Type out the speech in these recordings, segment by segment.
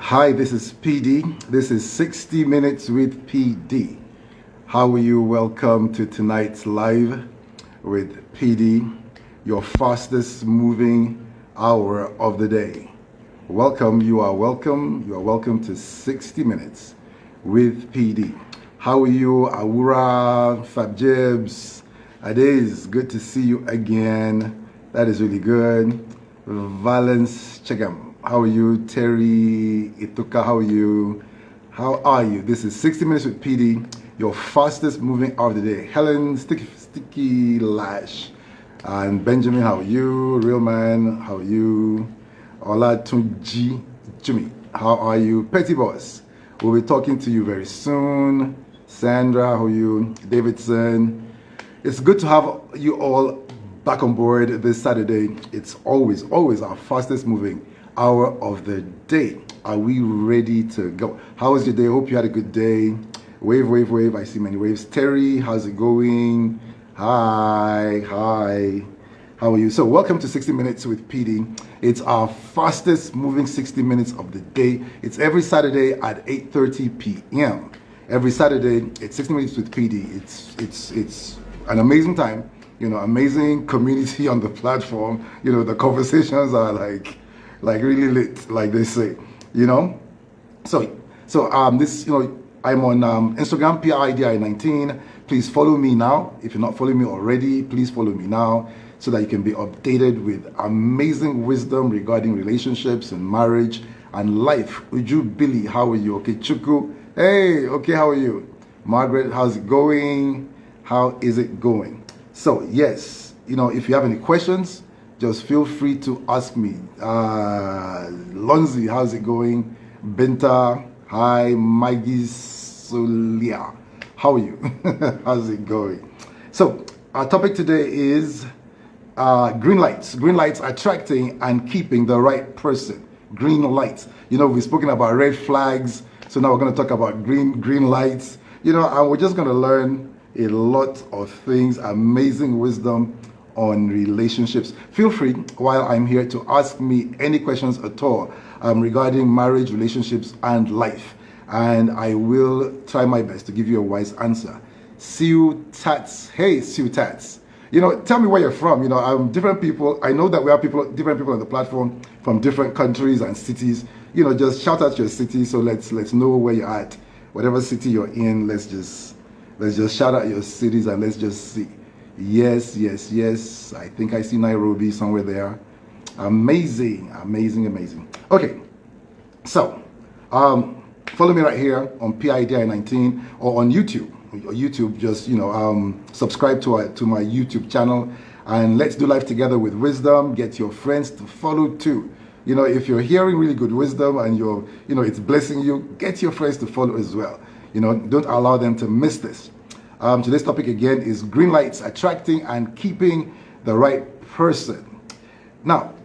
Hi, this is PD. This is 60 Minutes with PD. How are you? Welcome to tonight's live with PD, your fastest moving hour of the day. Welcome, you are welcome. You are welcome to 60 Minutes with PD. How are you? Awura, Fabjibs, Ades, good to see you again. That is really good. Valence Chegam. How are you? Terry Ituka, how are you? How are you? This is 60 Minutes with PD, your fastest moving hour of the day. Helen Sticky Lash and Benjamin, how are you? Real Man, how are you? Ola Tunji Jimmy, how are you? Petty Boss, we'll be talking to you very soon. Sandra, how are you? Davidson, it's good to have you all back on board this Saturday. It's always our fastest moving hour of the day. Are we ready to go? How was your day? Hope you had a good day. Wave, wave, wave. I see many waves. Terry, how's it going? Hi. How are you? So welcome to 60 Minutes with PD. It's our fastest moving 60 minutes of the day. It's every Saturday at 8:30 p.m. Every Saturday, it's 60 Minutes with PD. It's an amazing time. You know, amazing community on the platform. You know, the conversations are like really lit, like they say, you know. So this, you know, I'm on Instagram, PIDI19. Please follow me now. If you're not following me already, please follow me now so that you can be updated with amazing wisdom regarding relationships and marriage and life. Uju Billy, how are you? Okay, Chuku, hey, okay, how are you? Margaret, how's it going? How is it going? So yes, you know, if you have any questions, just feel free to ask me. Lonzi, how's it going? Benta, hi. Maggie Solia, how are you? How's it going? So our topic today is green lights. Green lights attracting and keeping the right person. Green lights. You know, we've spoken about red flags, so now we're going to talk about green lights. You know, and we're just going to learn a lot of things, amazing wisdom on relationships. Feel free while I'm here to ask me any questions at all regarding marriage, relationships, and life, and I will try my best to give you a wise answer. Siu Tats, hey Siu Tats, you know, tell me where you're from. You know, different people. I know that we have different people on the platform from different countries and cities. You know, just shout out your city so let's know where you're at. Whatever city you're in, let's just shout out your cities and let's just see. Yes. I think I see Nairobi somewhere there. Amazing. Okay, so follow me right here on PIDI19 or on YouTube. Just, you know, subscribe to my YouTube channel and let's do life together with wisdom. Get your friends to follow too. You know, if you're hearing really good wisdom and you know, it's blessing you, get your friends to follow as well. You know, don't allow them to miss this. Today's topic again is green lights attracting and keeping the right person. Now,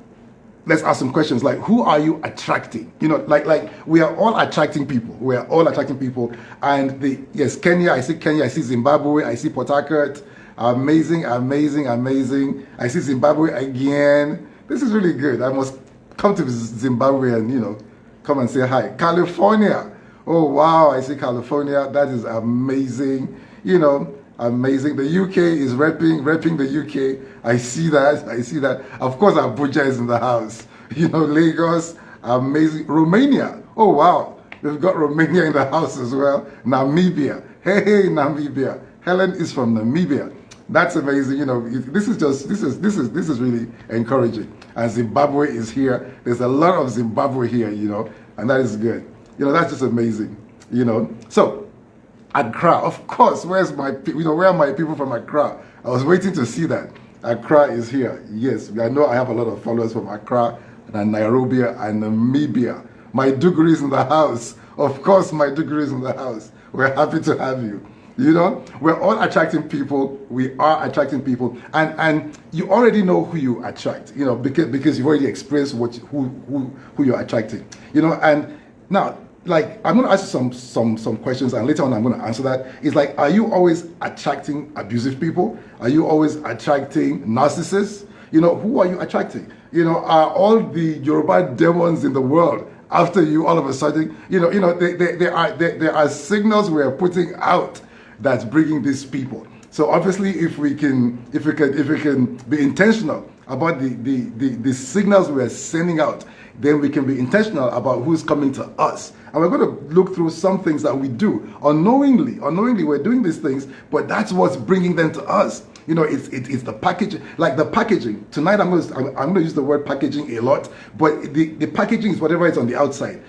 let's ask some questions like, who are you attracting? You know, like we are all attracting people. We are all attracting people. And yes, Kenya, I see Zimbabwe, I see Port Harcourt. Amazing. I see Zimbabwe again. This is really good. I must come to Zimbabwe and, you know, come and say hi. California. Oh, wow, I see California. That is amazing. You know, amazing. The UK is repping the UK. I see that. Of course, Abuja is in the house. You know, Lagos, amazing. Romania. Oh, wow. We've got Romania in the house as well. Namibia. Hey, Namibia. Helen is from Namibia. That's amazing. You know, this is really encouraging. And Zimbabwe is here. There's a lot of Zimbabwe here, you know, and that is good. You know, that's just amazing. You know, so Accra, of course. Where are my people from Accra? I was waiting to see that. Accra is here. Yes, I know I have a lot of followers from Accra and Nairobi and Namibia. My degree is in the house. Of course, my degree is in the house. We're happy to have you. You know, we're all attracting people. We are attracting people, and you already know who you attract. You know, because you've already experienced who you're attracting. You know, and now, like, I'm going to ask you some questions, and later on I'm going to answer that. It's like, are you always attracting abusive people? Are you always attracting narcissists? You know, who are you attracting? You know, are all the Yoruba demons in the world, after you all of a sudden. There are signals we are putting out that's bringing these people. So obviously, if we can be intentional about the signals we are sending out, then we can be intentional about who's coming to us. And we're going to look through some things that we do unknowingly. Unknowingly, we're doing these things, but that's what's bringing them to us. It's the packaging, like the packaging. Tonight, I'm going to use the word packaging a lot, but the packaging is whatever is on the outside.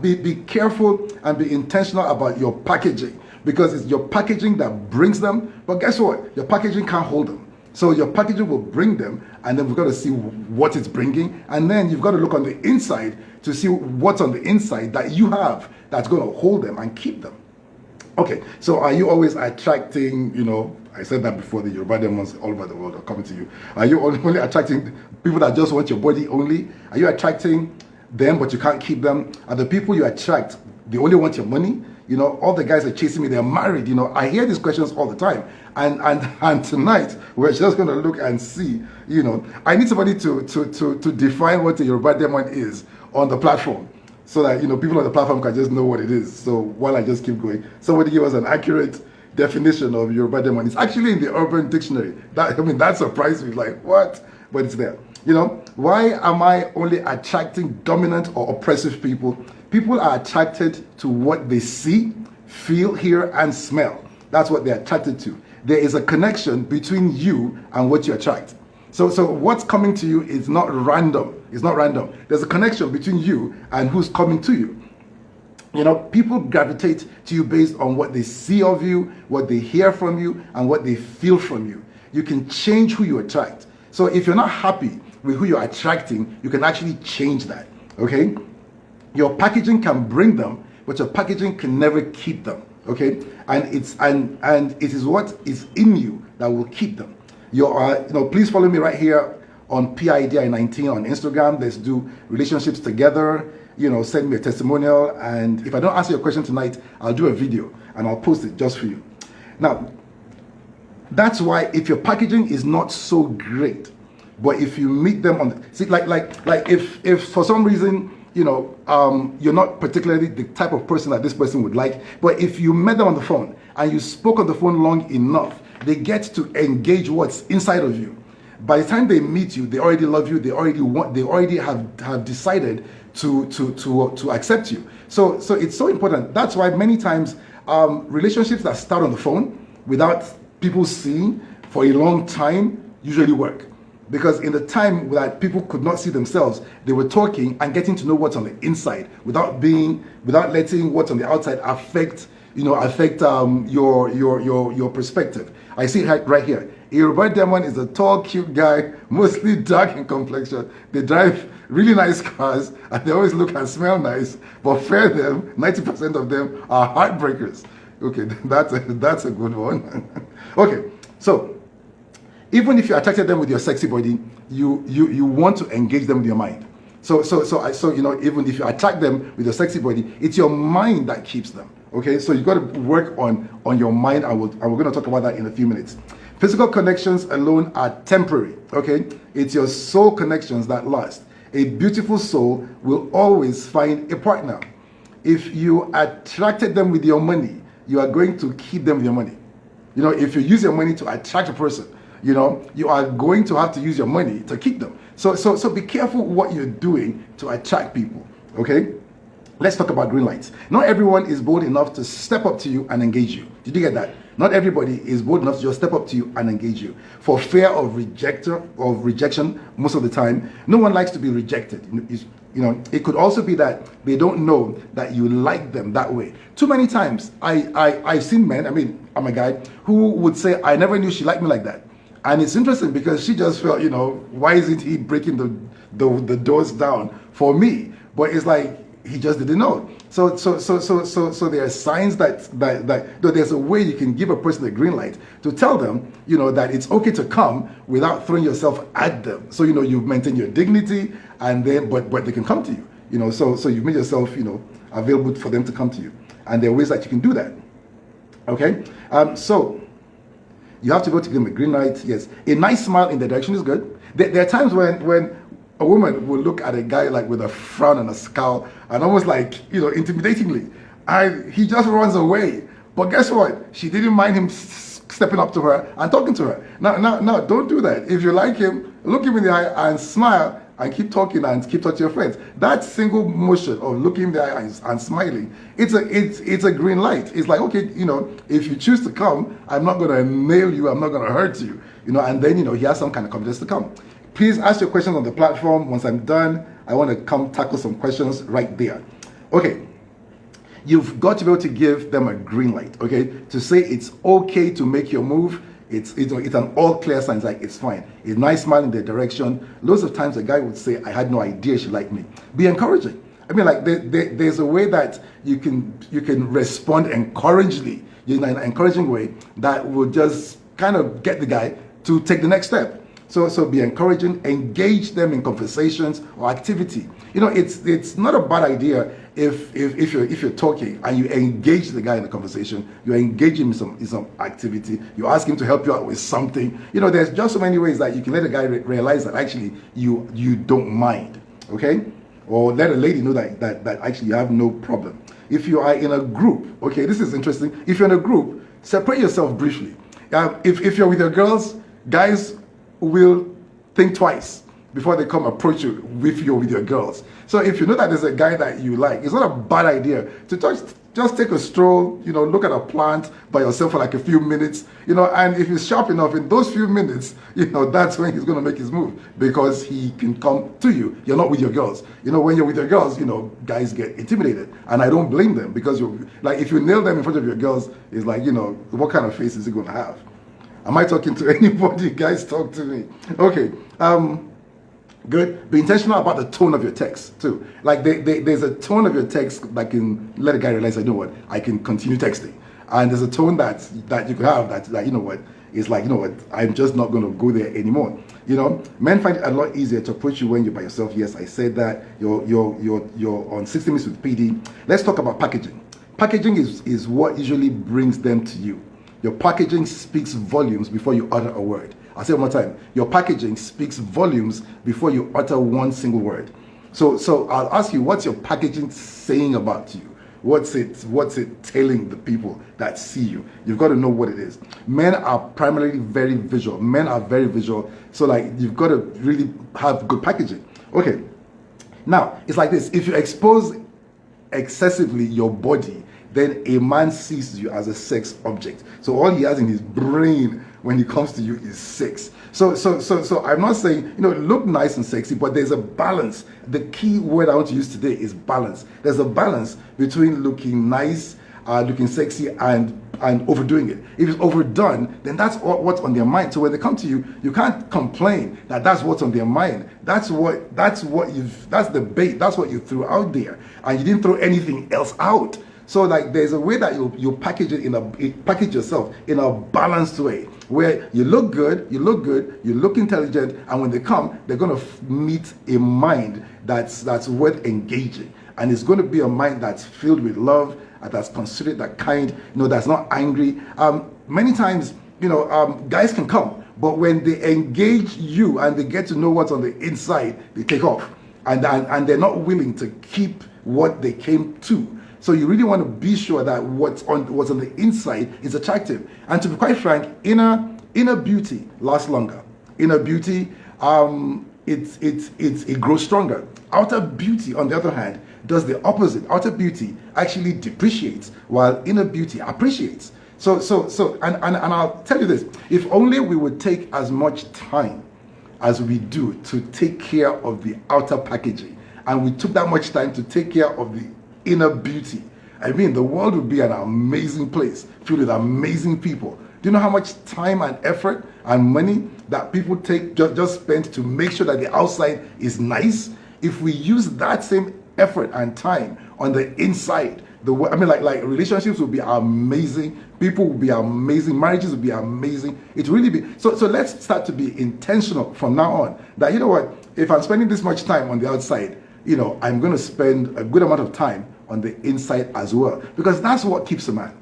Be careful and be intentional about your packaging, because it's your packaging that brings them. But guess what? Your packaging can't hold them. So your packaging will bring them, and then we've got to see what it's bringing. And then you've got to look on the inside to see what's on the inside that you have that's going to hold them and keep them. Okay, so are you always attracting, I said that before, the Yoruba demons all over the world are coming to you. Are you only attracting people that just want your body only? Are you attracting them but you can't keep them? Are the people you attract, they only want your money? All the guys are chasing me, they're married. I hear these questions all the time. And tonight, we're just going to look and see, I need somebody to define what a Yoruba demon is on the platform, so that, people on the platform can just know what it is. So while I just keep going, somebody give us an accurate definition of Yoruba demon. It's actually in the Urban Dictionary. That surprised me, like, what? But it's there. Why am I only attracting dominant or oppressive people? People are attracted to what they see, feel, hear, and smell. That's what they're attracted to. There is a connection between you and what you attract. So what's coming to you is not random. It's not random. There's a connection between you and who's coming to you. People gravitate to you based on what they see of you, what they hear from you, and what they feel from you. You can change who you attract. So if you're not happy with who you're attracting, you can actually change that, okay? Your packaging can bring them, but your packaging can never keep them, okay? And it is what is in you that will keep them. Please follow me right here on PIDI19 on Instagram. Let's do relationships together. Send me a testimonial, and if I don't answer your question tonight, I'll do a video and I'll post it just for you. Now, that's why if your packaging is not so great, but if you meet them on if for some reason you're not particularly the type of person that this person would like, but if you met them on the phone and you spoke on the phone long enough, they get to engage what's inside of you. By the time they meet you, they already love you. They already have decided to accept you. So it's so important. That's why many times relationships that start on the phone without people seeing for a long time usually work. Because in the time that people could not see themselves, they were talking and getting to know what's on the inside without letting what's on the outside affect your perspective. I see it right here. A Yoruba demon is a tall, cute guy, mostly dark in complexion. They drive really nice cars and they always look and smell nice. But fear them, 90% of them are heartbreakers. Okay, that's a good one. Okay, so even if you attracted them with your sexy body, you want to engage them with your mind. So even if you attract them with your sexy body, it's your mind that keeps them. Okay, so you got to work on your mind, and we're going to talk about that in a few minutes. Physical connections alone are temporary. Okay, it's your soul connections that last. A beautiful soul will always find a partner. If you attracted them with your money, you are going to keep them with your money. If you use your money to attract a person, you are going to have to use your money to keep them. So be careful what you're doing to attract people, okay? Let's talk about green lights. Not everyone is bold enough to step up to you and engage you. Did you get that? Not everybody is bold enough to just step up to you and engage you. For fear of rejection, most of the time, no one likes to be rejected. It could also be that they don't know that you like them that way. Too many times, I've seen men, I'm a guy, who would say, I never knew she liked me like that. And it's interesting because she just felt, why isn't he breaking the doors down for me? But it's like, he just didn't know. So there are signs that there's a way you can give a person a green light to tell them, that it's okay to come without throwing yourself at them. So, you maintain your dignity, and then, but they can come to you, so you've made yourself, available for them to come to you. And there are ways that you can do that. Okay? So you have to go to give them a green light. Yes. A nice smile in their direction is good. There are times when a woman will look at a guy like with a frown and a scowl and almost like, intimidatingly. And he just runs away. But guess what? She didn't mind him stepping up to her and talking to her. Now, don't do that. If you like him, look him in the eye and smile and keep talking to your friends. That single motion of looking in the eye and smiling, it's a green light. It's like, okay, if you choose to come, I'm not going to nail you, I'm not going to hurt you, and then, he has some kind of confidence to come. Please ask your questions on the platform. Once I'm done, I want to come tackle some questions right there. Okay. You've got to be able to give them a green light, okay? To say it's okay to make your move. It's an all clear sign. It's like, it's fine. It's nice smile in their direction. Loads of times a guy would say, I had no idea she liked me. Be encouraging. I mean, like, there's a way that you can respond encouragingly, in an encouraging way that will just kind of get the guy to take the next step. So be encouraging, engage them in conversations or activity. It's not a bad idea if you're talking and you engage the guy in the conversation, you engage him in some activity, you ask him to help you out with something. There's just so many ways that you can let a guy realize that actually you don't mind, okay? Or let a lady know that actually you have no problem. If you are in a group, okay, this is interesting. If you're in a group, separate yourself briefly. If you're with your girls, guys will think twice before they come approach you with your girls. So if you know that there's a guy that you like, it's not a bad idea to just take a stroll, look at a plant by yourself for like a few minutes, and if he's sharp enough in those few minutes, that's when he's going to make his move, because he can come to you. You're not with your girls. When you're with your girls, guys get intimidated, and I don't blame them, because if you nail them in front of your girls, it's like, what kind of face is he going to have? Am I talking to anybody? Guys, talk to me. Okay. Good. Be intentional about the tone of your text too. Like there's a tone of your text that can let a guy realize, I can continue texting. And there's a tone that you could have that it's like, I'm just not going to go there anymore. Men find it a lot easier to approach you when you're by yourself. Yes, I said that. You're on 60 Minutes with PD. Let's talk about packaging. Packaging is what usually brings them to you. Your packaging speaks volumes before you utter a word. I'll say it one more time. Your packaging speaks volumes before you utter one single word. So I'll ask you, what's your packaging saying about you? What's it telling the people that see you? You've got to know what it is. Men are primarily very visual. Men are very visual. So you've got to really have good packaging. Okay. Now, it's like this. If you expose excessively your body, then a man sees you as a sex object. So all he has in his brain when he comes to you is sex. So I'm not saying, look nice and sexy, but there's a balance. The key word I want to use today is balance. There's a balance between looking nice, looking sexy, and overdoing it. If it's overdone, then that's what's on their mind. So when they come to you, you can't complain that that's what's on their mind. That's the bait. That's what you threw out there, and you didn't throw anything else out. So there's a way that you package it package yourself in a balanced way where you look good, you look intelligent, and when they come, they're going to meet a mind that's worth engaging, and it's going to be a mind that's filled with love, that's considerate, that kind, that's not angry. Many times, guys can come, but when they engage you and they get to know what's on the inside, they take off, and they're not willing to keep what they came to. So you really want to be sure that what's on the inside is attractive. And to be quite frank, inner beauty lasts longer. Inner beauty, it grows stronger. Outer beauty, on the other hand, does the opposite. Outer beauty actually depreciates, while inner beauty appreciates. So I'll tell you this: if only we would take as much time as we do to take care of the outer packaging, and we took that much time to take care of the inner beauty, the world would be an amazing place filled with amazing people. Do you know how much time and effort and money that people take just spent to make sure that the outside is nice? If we use that same effort and time on the inside, relationships will be amazing. People will be amazing. Marriages will be amazing. It really be. So let's start to be intentional from now on. That if I'm spending this much time on the outside, I'm going to spend a good amount of time on the inside as well, because that's what keeps a man,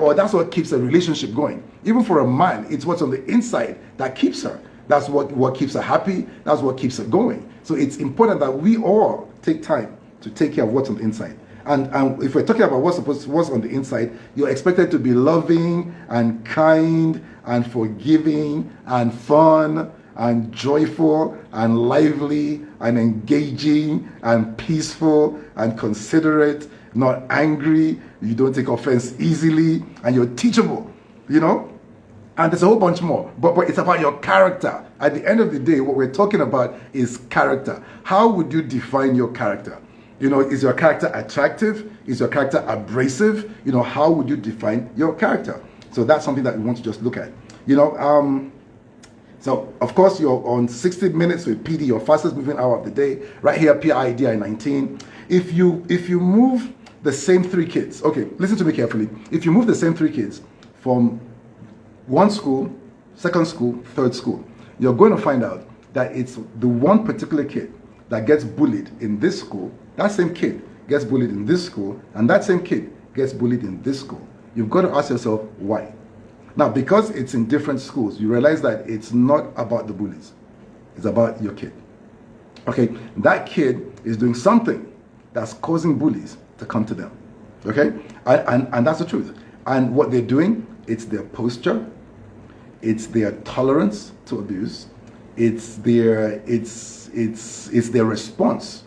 or that's what keeps a relationship going. Even for a man, it's what's on the inside that keeps her. That's what keeps her happy. That's what keeps her going. So it's important that we all take time to take care of what's on the inside. And if we're talking about what's on the inside, you're expected to be loving and kind and forgiving and fun and joyful and lively and engaging and peaceful and considerate, not angry. You don't take offense easily, and you're teachable, you know? And there's a whole bunch more, but it's about your character. At the end of the day, what we're talking about is character. How would you define your character? You know, is your character attractive? Is your character abrasive? You know, how would you define your character? So that's something that we want to just look at. You know, so of course you're on 60 Minutes with PD, your fastest moving hour of the day, right here, PIDI 19. If you move the same three kids, okay, listen to me carefully. If you move the same three kids from one school, second school, third school, you're going to find out that it's the one particular kid that gets bullied in this school, that same kid gets bullied in this school, and that same kid gets bullied in this school. You've got to ask yourself why. Now, because it's in different schools, you realize that it's not about the bullies. It's about your kid. Okay, that kid is doing something that's causing bullies to come to them. Okay, and that's the truth. And what they're doing, it's their posture, it's their tolerance to abuse, it's their response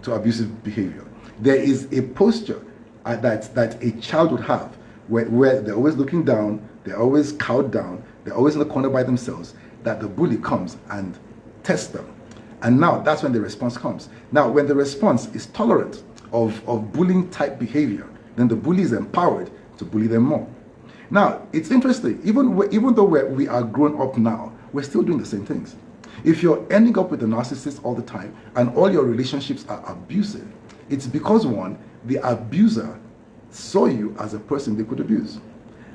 to abusive behavior. There is a posture that a child would have where they're always looking down, they're always cowed down, they're always in the corner by themselves, that the bully comes and tests them. And now that's when the response comes. Now, when the response is tolerant of bullying type behavior, then the bully is empowered to bully them more. Now, it's interesting, even though we are grown up now, we're still doing the same things. If you're ending up with a narcissist all the time and all your relationships are abusive, it's because, one, the abuser saw you as a person they could abuse.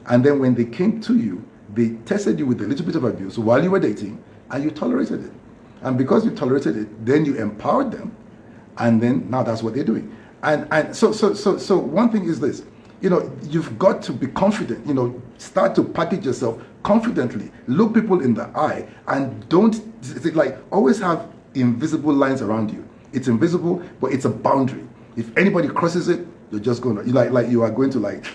And then when they came to you, they tested you with a little bit of abuse while you were dating, and you tolerated it. And because you tolerated it, then you empowered them, and then now that's what they're doing. And so one thing is this, you know, you've got to be confident, you know, start to package yourself confidently, look people in the eye, and don't, like, always have invisible lines around you. It's invisible, but it's a boundary. If anybody crosses it, you're just going to, like you are going to, like,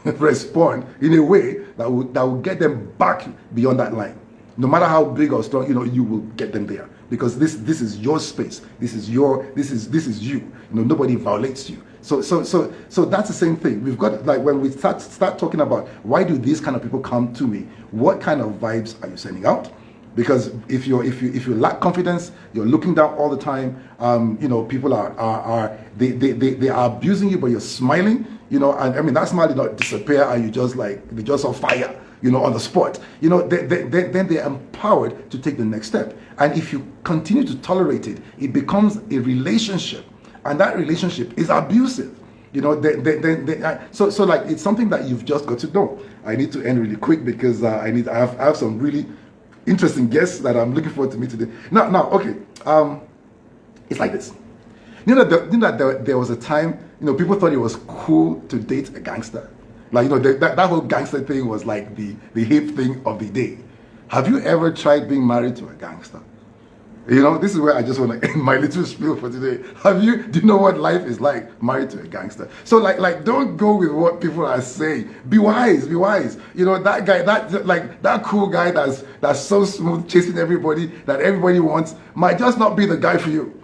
respond in a way that will get them back beyond that line. No matter how big or strong, you know, you will get them there, because this is your space. This is you. You know, nobody violates you. So that's the same thing. We've got, like, when we start talking about why do these kind of people come to me, what kind of vibes are you sending out? Because if you lack confidence, you're looking down all the time. You know, people they are abusing you, but you're smiling. You know, and I mean, that smile did not disappear, and you just, like, they just on fire, you know, on the spot. You know, then they're empowered to take the next step. And if you continue to tolerate it, it becomes a relationship, and that relationship is abusive. You know, so like, it's something that you've just got to know. I need to end really quick because I have some really interesting guests that I'm looking forward to meet today. Now, okay, it's like this. You know that there was a time, you know, people thought it was cool to date a gangster. Like, you know, that whole gangster thing was like the hip thing of the day. Have you ever tried being married to a gangster? You know, this is where I just want to end my little spiel for today. Do you know what life is like married to a gangster? So like don't go with what people are saying. Be wise. You know, that guy, that cool guy that's so smooth, chasing everybody, that everybody wants, might just not be the guy for you.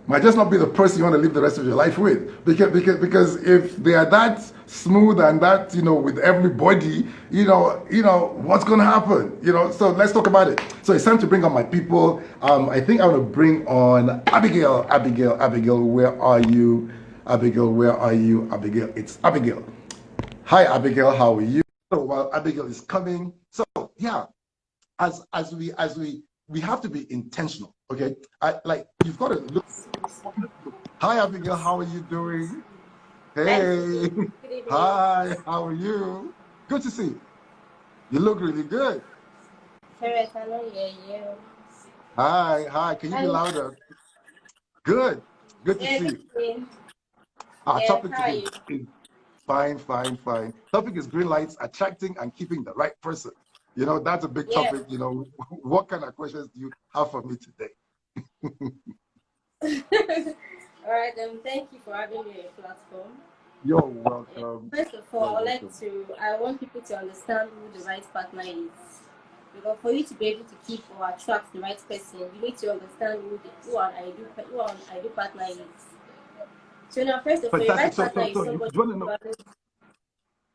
Might just not be the person you want to live the rest of your life with. Because if they are that smooth and that, you know, with everybody, you know what's going to happen. You know, so let's talk about it. So it's time to bring on my people. I think I want to bring on Abigail. Abigail, where are you? Abigail, it's Abigail. Hi, Abigail, how are you? So while Abigail is coming, so yeah, as we have to be intentional. Okay, like, you've got to look. Hi, Abigail, how are you doing? Hey, Good evening. hi, how are you? Good to see you. You look really good. Sorry, I cannot hear you. Hi, can you be Hi. louder? Good, good to Yeah, see good you. evening. Our Yeah, topic how are today you? is fine. Topic is green lights, attracting and keeping the right person. You know, that's a big Yeah. topic. You know, what kind of questions do you have for me today? All right, thank you for having me on your platform. You're Yeah. welcome. First of all, You're welcome. I want people to understand who the right partner is. Because for you to be able to keep or attract the right person, you need to understand who an ideal partner is. So now, first of all, your Fantastic. right So, partner so, is so you, somebody you want to who know? values.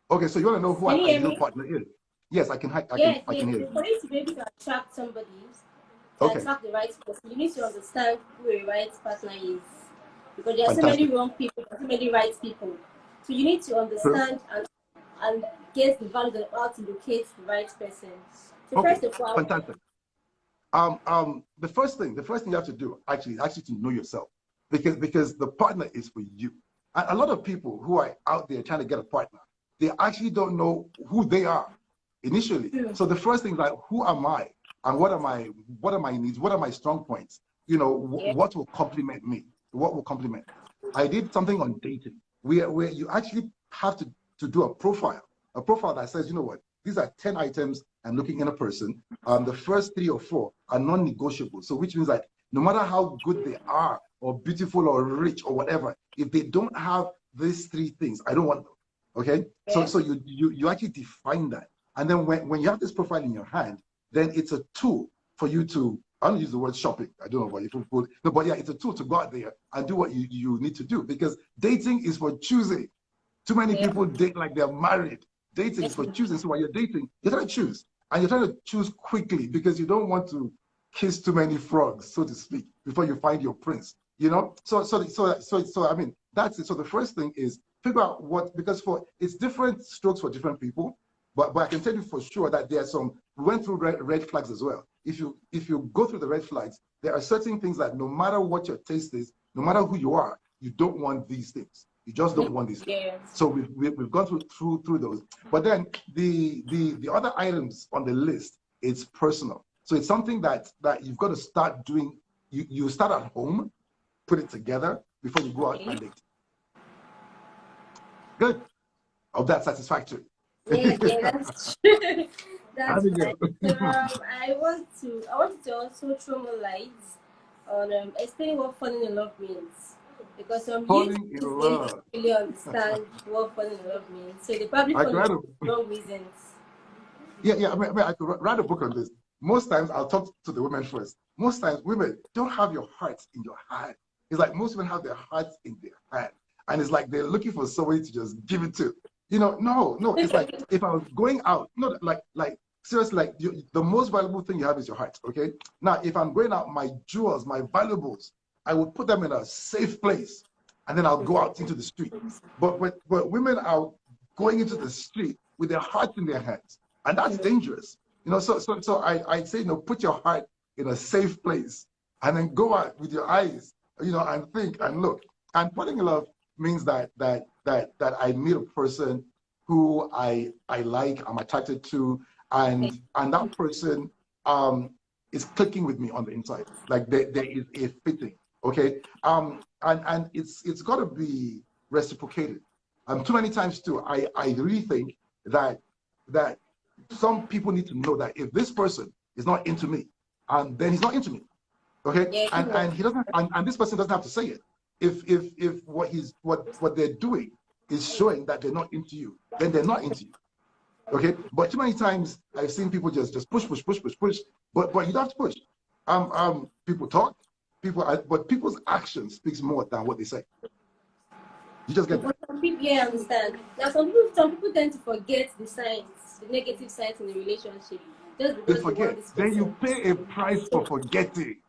Okay, so you want to know who Can an you hear ideal me? partner is? Yes, Yes, I yes. can hear So you. for you to be able to attract somebody, to Okay, attract the right person, you need to understand who a right partner is. Because there are so many fantastic. wrong people, there are so many right people. So you need to True. understand and get the value of how to locate the right person. So Okay, first of all, fantastic. The first thing you have to do actually is actually to know yourself, because the partner is for you. A lot of people who are out there trying to get a partner, they actually don't know who they are initially. hmm, So the first thing is like, who am I, and what are my needs, what are my strong points? You know, yeah, what will complement me? What will complement? I did something on dating where you actually have to do a profile that says, you know what, these are 10 items I'm looking in a person. The first three or four are non-negotiable. So which means like no matter how good they are or beautiful or rich or whatever, if they don't have these three things, I don't want them. Okay. So yeah, so you actually define that. And then when you have this profile in your hand, then it's a tool for you to, I don't use the word shopping. I don't know what you put, no, but yeah, it's a tool to go out there and do what you need to do, because dating is for choosing. Too many yeah, people date like they're married. Dating yeah, is for choosing. So while you're dating, you're trying to choose. And you're trying to choose quickly because you don't want to kiss too many frogs, so to speak, before you find your prince. You know? So I mean, that's it. So the first thing is figure out what, because for it's different strokes for different people. But I can tell you for sure that there are some, we went through red flags as well. If you go through the red flags, there are certain things that no matter what your taste is, no matter who you are, you don't want these things. You just don't want these things. yeah. So we've gone through those. But then the other items on the list, it's personal. So it's something that you've got to start doing. You start at home, put it together before you go out Okay. and date. Good. Hope that's satisfactory. Yeah, yeah, that's true. That's fine. Abigail. So I want to also throw more light on explaining what falling in love means. Because some youth Falling in these days love. don't really understand what falling in love means. So they probably I fall could in write love a, for wrong reasons. yeah. I could write a book on this. Most times I'll talk to the women first. Most times women don't have your heart in your hand. It's like most women have their hearts in their hand. And it's like they're looking for somebody to just give it to. No. It's like if I was going out, like seriously, like the most valuable thing you have is your heart. Okay. Now, if I'm going out, my jewels, my valuables, I would put them in a safe place, and then I'll go out into the street. But women are going into the street with their hearts in their hands, and that's dangerous. So I'd say, put your heart in a safe place, and then go out with your eyes, and think and look. And falling in love means that I meet a person who I like, I'm attracted to, and that person is clicking with me on the inside. Like there is a fitting. Okay. And it's got to be reciprocated. Too many times too, I really think that some people need to know that if this person is not into me, then he's not into me. Okay. Yeah, And he doesn't, and this person doesn't have to say it. If what they're doing is showing that they're not into you, then they're not into you. Okay. But too many times I've seen people just push, but you don't have to push. People talk, but people's action speaks more than what they say. You just get but that. some people, yeah, I understand. Now, some people tend to forget the signs, the negative signs in the relationship, just They because they want forget. this Then person. you pay a price for forgetting.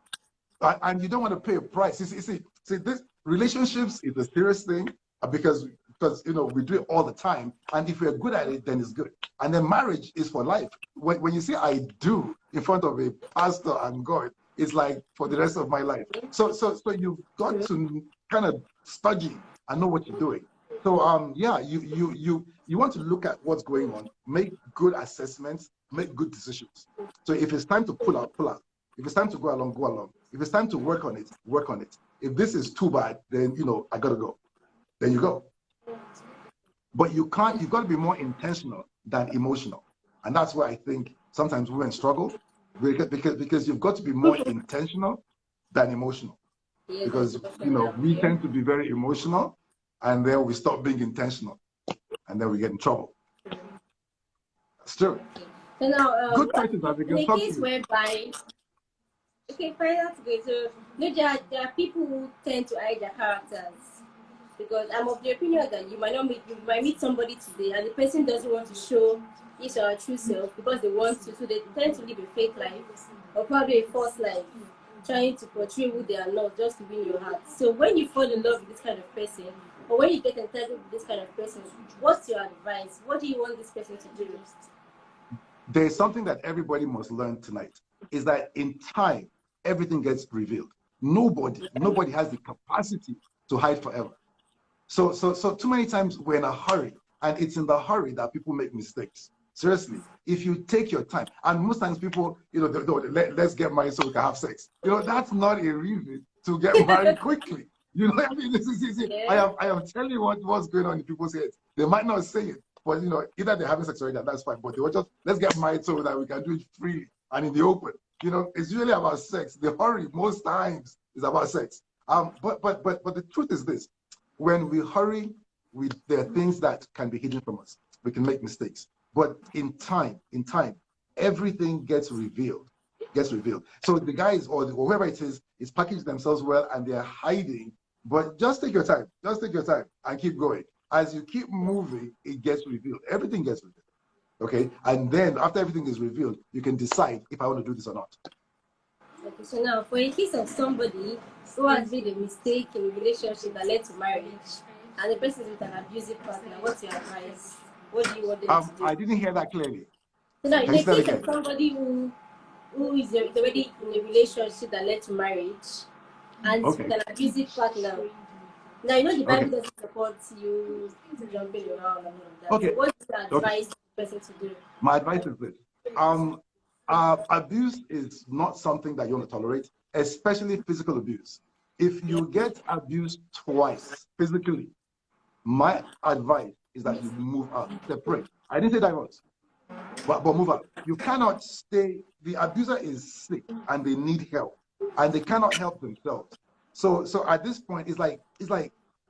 And you don't want to pay a price. See, this relationships is a serious thing, because we do it all the time, and if we're good at it, then it's good. And then marriage is for life. When you say I do in front of a pastor and God, it's like for the rest of my life. So you've got to kind of study and know what you're doing. So yeah, you want to look at what's going on, make good assessments, make good decisions. So if it's time to pull out, pull out. If it's time to go along, go along. If it's time to work on it, work on it. If this is too bad, then I gotta go. Then you go. But you've got to be more intentional than emotional. And that's why I think sometimes women struggle, because you've got to be more intentional than emotional. Yes, that's because emotional. we Yeah. tend to be very emotional, and then we stop being intentional, and then we get in trouble. That's true. Okay. So now, Good what questions, in Abigail. a Talk to case me. whereby, okay, fine, that's good. So, there are people who tend to hide their characters because I'm of the opinion that you might meet somebody today and the person doesn't want to show his or her true self because they want to, so they tend to live a fake life or probably a false life, trying to portray who they are not just to win your heart. So when you fall in love with this kind of person, or when you get entangled with this kind of person, what's your advice? What do you want this person to do? There's something that everybody must learn tonight, is that in time, everything gets revealed. Nobody has the capacity to hide forever. So too many times we're in a hurry, and it's in the hurry that people make mistakes. Seriously, if you take your time, and most times people, let's get married so we can have sex. That's not a reason to get married quickly. I mean, this is easy. Yeah. I am telling you what's going on in people's heads. They might not say it, but either they're having sex already, and that's fine. But they were just, let's get married so that we can do it freely and in the open. It's usually about sex. The hurry most times is about sex. But the truth is this: when we hurry, there are things that can be hidden from us. We can make mistakes. But in time, everything gets revealed. So the guys or whoever it is packaged themselves well and they're hiding. But just take your time. Just take your time and keep going. As you keep moving, it gets revealed. Everything gets revealed. Okay. And then after everything is revealed, you can decide if I want to do this or not. Okay, so now for a case of somebody who has made a mistake in a relationship that led to marriage, and the person is with an abusive partner, what's your advice? What do you want them to do? I didn't hear that clearly. So now, in Can you a say that case of again? somebody who is already in a relationship that led to marriage, and is with Okay. an abusive partner, now you know the Bible Okay. doesn't support you jumping around and all of that. So Okay. what is your Okay. advice to the person to do? My advice is this. Abuse is not something that you want to tolerate, especially physical abuse. If Yeah. you get abused twice physically, my advice is that you move out, separate. I didn't say divorce, but move out. You cannot stay. The abuser is sick and they need help, and they cannot help themselves. So at this point, it's like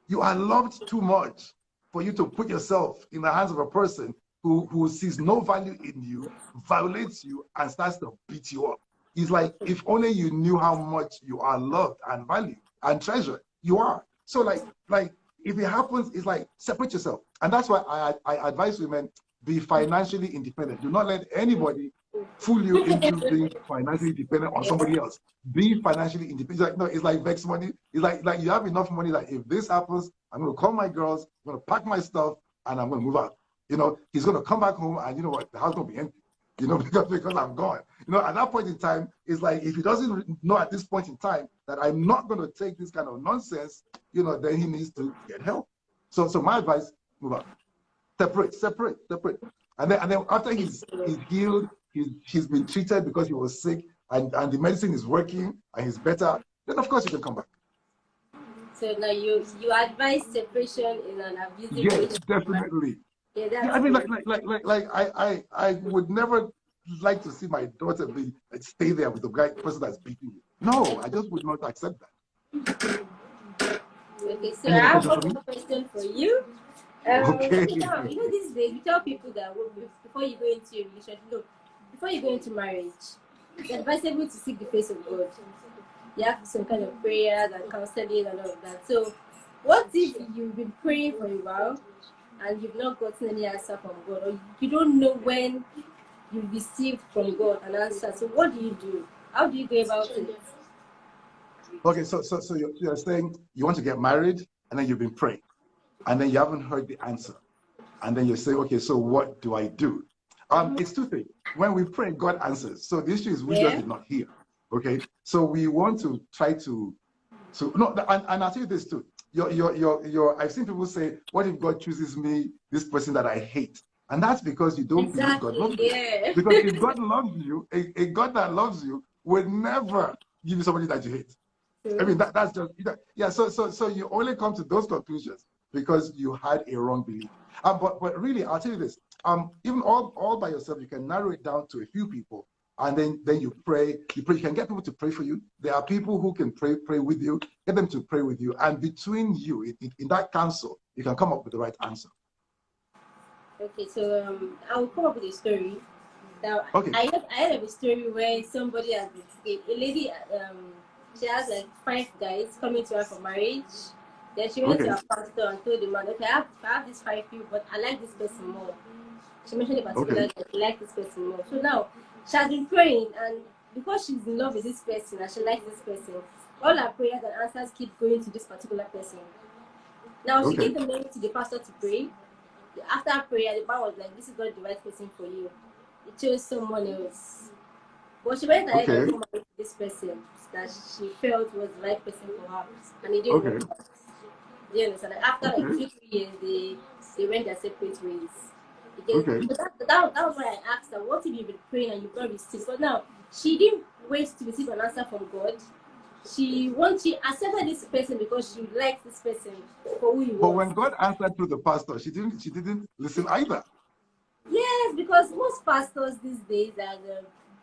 you are loved too much for you to put yourself in the hands of a person who sees no value in you, violates you, and starts to beat you up. It's like if only you knew how much you are loved and valued and treasured. You are. So like if it happens, it's like separate yourself. And that's why I advise women, be financially independent. Do not let anybody fool you into being financially dependent on Yeah. somebody else. Be financially independent. It's like, no, it's like vex money. It's like you have enough money that if this happens, I'm going to call my girls, I'm going to pack my stuff, and I'm going to move out. He's going to come back home, and you know what? The house going to be empty. Because I'm gone. At that point in time, it's like if he doesn't know at this point in time that I'm not going to take this kind of nonsense, then he needs to get help. So my advice, move out. Separate. And then after he's healed, he's been treated because he was sick, and the medicine is working and he's better, then of course you can come back. So now you advise separation in an abusive Yes, relationship. definitely. Yeah, Yeah, that's I mean, good. I would never like to see my daughter stay there with the person that's beating me. No, I just would not accept that. Okay, so I Any other have question for one me? more question for you. Okay. Okay, now these days we tell people that before you go into a relationship, no, before you go into marriage, it's advisable to seek the face of God. You have some kind of prayers and counseling and all of that. So, what if you've been praying for a while and you've not gotten any answer from God, or you don't know when you received from God an answer? So, what do you do? How do you go about it? Okay, so you're saying you want to get married and then you've been praying and then you haven't heard the answer. And then you say, okay, so what do I do? It's two things. When we pray, God answers. So the issue is we just Yeah. did not hear. Okay. So we want to try to no, and I'll tell you this too. I've seen people say, what if God chooses me, this person that I hate? And that's because you don't believe God Exactly. loves you. Yeah. Because if God loves you, a God that loves you would never give you somebody that you hate. I mean, that's just, yeah. So you only come to those conclusions because you had a wrong belief. But really, I'll tell you this. Even all by yourself, you can narrow it down to a few people. and then you pray. You pray. You can get people to pray for you. There are people who can pray with you. Get them to pray with you, and between you, in that counsel, you can come up with the right answer. Okay, so I will come up with a story. Now, Okay. I heard of a story where somebody has a lady, she has like 5 guys coming to her for marriage. Then she went to Okay. her pastor and told the man, okay, I have these 5 people, but I like this person more. She mentioned a particular Okay. guy, she liked this person more. So now she has been praying, and because she's in love with this person and she likes this person, all her prayers and answers keep going to this particular person. Now she Okay. gave the name to the pastor to pray. After prayer, the man was like, "This is not the right person for you." He chose someone else. But she went ahead and Okay. got married to this person that she felt was the right person for her, and it didn't Okay. work out. Do you understand? Like after like Okay. 2-3 years, they went their separate ways. Because Okay. so that was why I asked her, what if you've been praying and you've not received? But now she didn't wait to receive an answer from God. She accepted this person because she liked this person for who he But was. when God answered through the pastor, she didn't listen either. Yes, because most pastors these days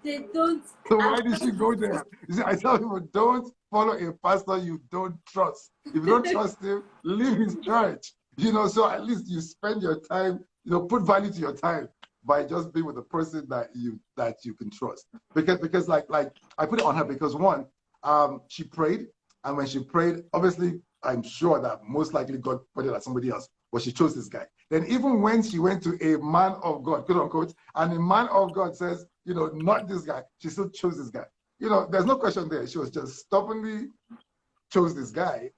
they don't So why did she go there? You see, I tell people, don't follow a pastor you don't trust. If you don't trust him, leave his church. So at least you spend your time, put value to your time by just being with a person that you can trust. Because like I put it on her because one, she prayed, and when she prayed, obviously I'm sure that most likely God put it at somebody else, but she chose this guy. Then even when she went to a man of God, quote unquote, and the man of God says, not this guy, she still chose this guy. There's no question there. She was just stubbornly chose this guy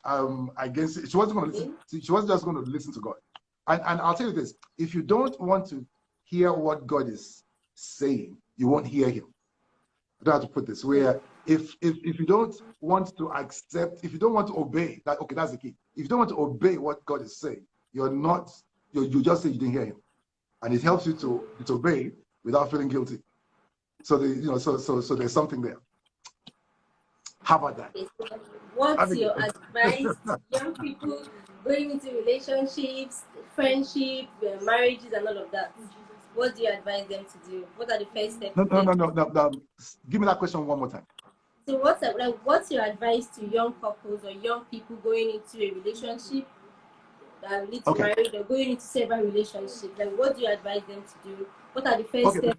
against it. She wasn't going to listen. She wasn't just going to listen to God. And I'll tell you this: if you don't want to hear what God is saying, you won't hear Him. I don't have to put this where if you don't want to accept, if you don't want to obey, that's the key. If you don't want to obey what God is saying, you just say you didn't hear Him, and it helps you to obey without feeling guilty. So so there's something there. How about that? What's your advice to young people going into relationships, friendship, marriages, and all of that? What do you advise them to do? What are the first steps No. to take? No. Give me that question one more time. So what's your advice to young couples or young people going into a relationship that lead to marriage or going into several relationships? Like, what do you advise them to do? What are the first steps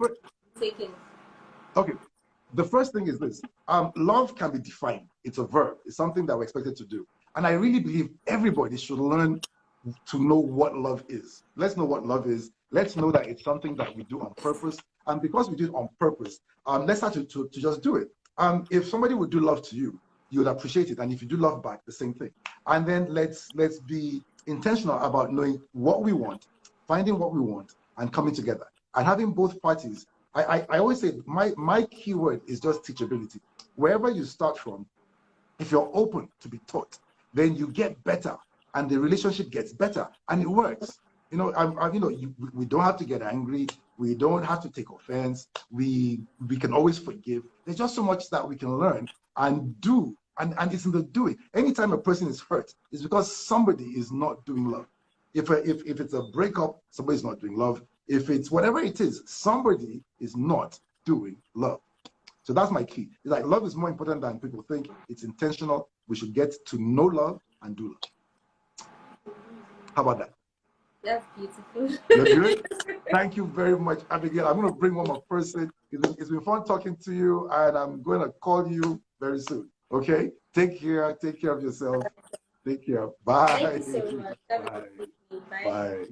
taken? Okay. The first thing is this. Love can be defined. It's a verb. It's something that we're expected to do. And I really believe everybody should learn to know what love is. Let's know what love is. Let's know that it's something that we do on purpose. And because we do it on purpose, let's start to just do it. If somebody would do love to you, you would appreciate it. And if you do love back, the same thing. And then let's be intentional about knowing what we want, finding what we want, and coming together. And having both parties. I always say my keyword is just teachability. Wherever you start from, if you're open to be taught, then you get better, and the relationship gets better, and it works. We don't have to get angry. We don't have to take offense. We can always forgive. There's just so much that we can learn and do, and it's in the doing. Anytime a person is hurt, it's because somebody is not doing love. If it's a breakup, somebody's not doing love. If it's whatever it is, somebody is not doing love. So that's my key. It's like love is more important than people think. It's intentional. We should get to know love and do love. How about that? That's beautiful. You're good? Thank you very much, Abigail. I'm going to bring one more person. It's been fun talking to you, and I'm going to call you very soon. Okay? Take care. Take care of yourself. Take care. Bye. Thank you so much. Bye. Bye. Bye.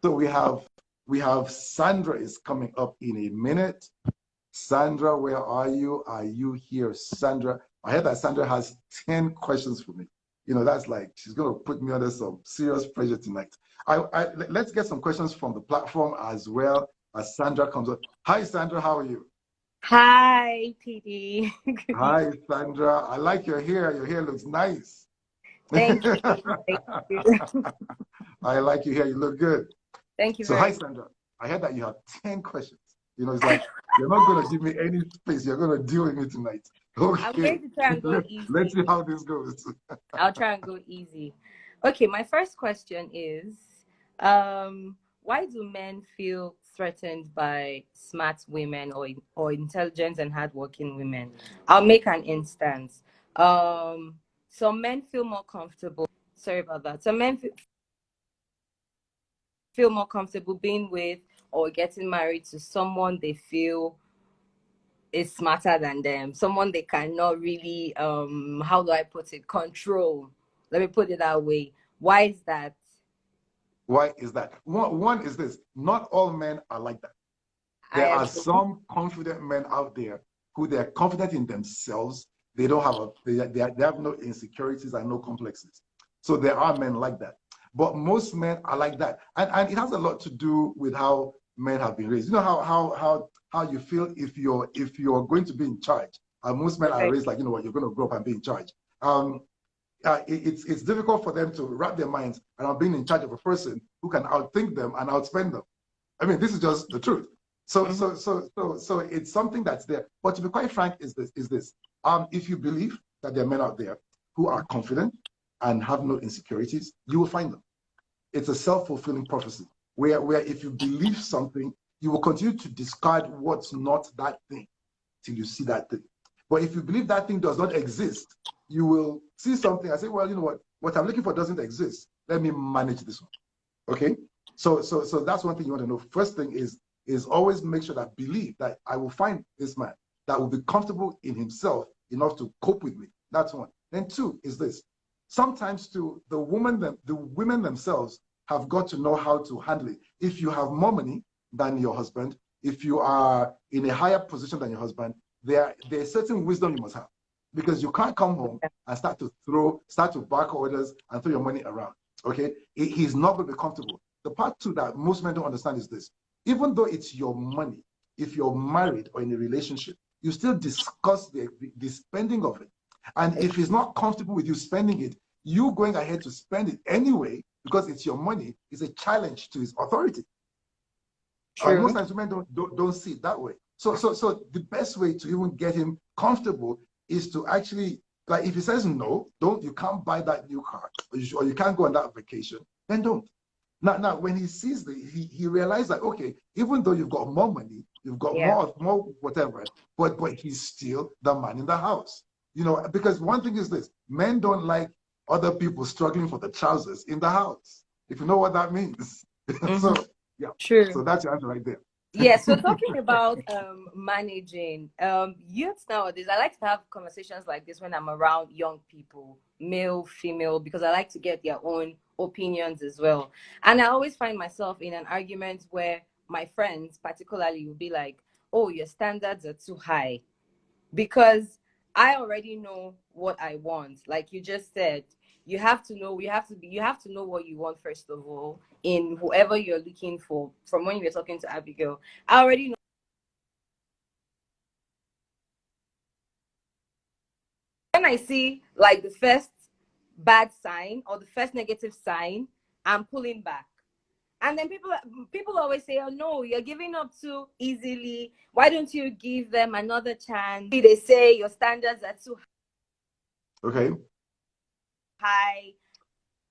So we have Sandra is coming up in a minute. Sandra, where are you? Are you here, Sandra? I heard that Sandra has 10 questions for me. That's like, she's going to put me under some serious pressure tonight. Let's get some questions from the platform as well as Sandra comes up. Hi, Sandra, how are you? Hi, PD. Hi, Sandra. I like your hair. Your hair looks nice. Thank you. Thank you. I like your hair. You look good. Thank you So, hi, Sandra. I heard that you have 10 questions. It's like, you're not going to give me any space. You're going to deal with me tonight. Okay. I'm going to try and go easy. Let's see how this goes. I'll try and go easy. Okay, my first question is, why do men feel threatened by smart women or intelligent and hardworking women? I'll make an instance. Some men feel more comfortable. Sorry about that. Some men feel more comfortable being with or getting married to someone they feel is smarter than them, someone they cannot really how do I put it, control. Let me put it that way. Why is that? Why is that? One is this: not all men are like that. I There are agree. some confident men out there who they're confident in themselves. They don't have they have no insecurities and no complexes. So there are men like that. But most men are like that. And it has a lot to do with how men have been raised. You know how you feel if you're going to be in charge. Most men are Right. raised like, you know what, you're going to grow up and be in charge. It's difficult for them to wrap their minds around being in charge of a person who can outthink them and outspend them. I mean, this is just the truth. So, Mm-hmm. so it's something that's there. But to be quite frank, is this: if you believe that there are men out there who are confident and have no insecurities, you will find them. It's a self-fulfilling prophecy, where if you believe something, you will continue to discard what's not that thing till you see that thing. But if you believe that thing does not exist, you will see something and say, well, you know what I'm looking for doesn't exist. Let me manage this one. Okay. So that's one thing you want to know. First thing is always make sure that believe that I will find this man that will be comfortable in himself enough to cope with me. That's one. Then two is this: sometimes too, the women themselves have got to know how to handle it. If you have more money than your husband, if you are in a higher position than your husband, there's certain wisdom you must have, because you can't come home and start to back orders and throw your money around. Okay, he's not going to be comfortable. The part two that most men don't understand is this: even though it's your money, if you're married or in a relationship, you still discuss the spending of it. And if he's not comfortable with you spending it, you going ahead to spend it anyway because it's your money is a challenge to his authority. And most True. times women don't see it that way. So the best way to even get him comfortable is to actually, like, if he says no, don't, you can't buy that new car, or you can't go on that vacation, then don't. Now when he sees he realizes that, okay, even though you've got more money, you've got Yeah. more whatever, but he's still the man in the house. You know, because one thing is this: men don't like other people struggling for the trousers in the house. If you know what that means. Mm-hmm. So yeah, True. so that's your answer right there. Yeah, so talking about managing youths nowadays, I like to have conversations like this when I'm around young people, male, female, because I like to get their own opinions as well. And I always find myself in an argument where my friends, particularly, will be like, "Oh, your standards are too high," because I already know what I want. Like you just said, you have to know what you want first of all in whoever you're looking for. From when you were talking to Abigail, I already know. When I see like the first bad sign or the first negative sign, I'm pulling back. And then people always say, "Oh no, you're giving up too easily. Why don't you give them another chance?" They say your standards are too Okay. high,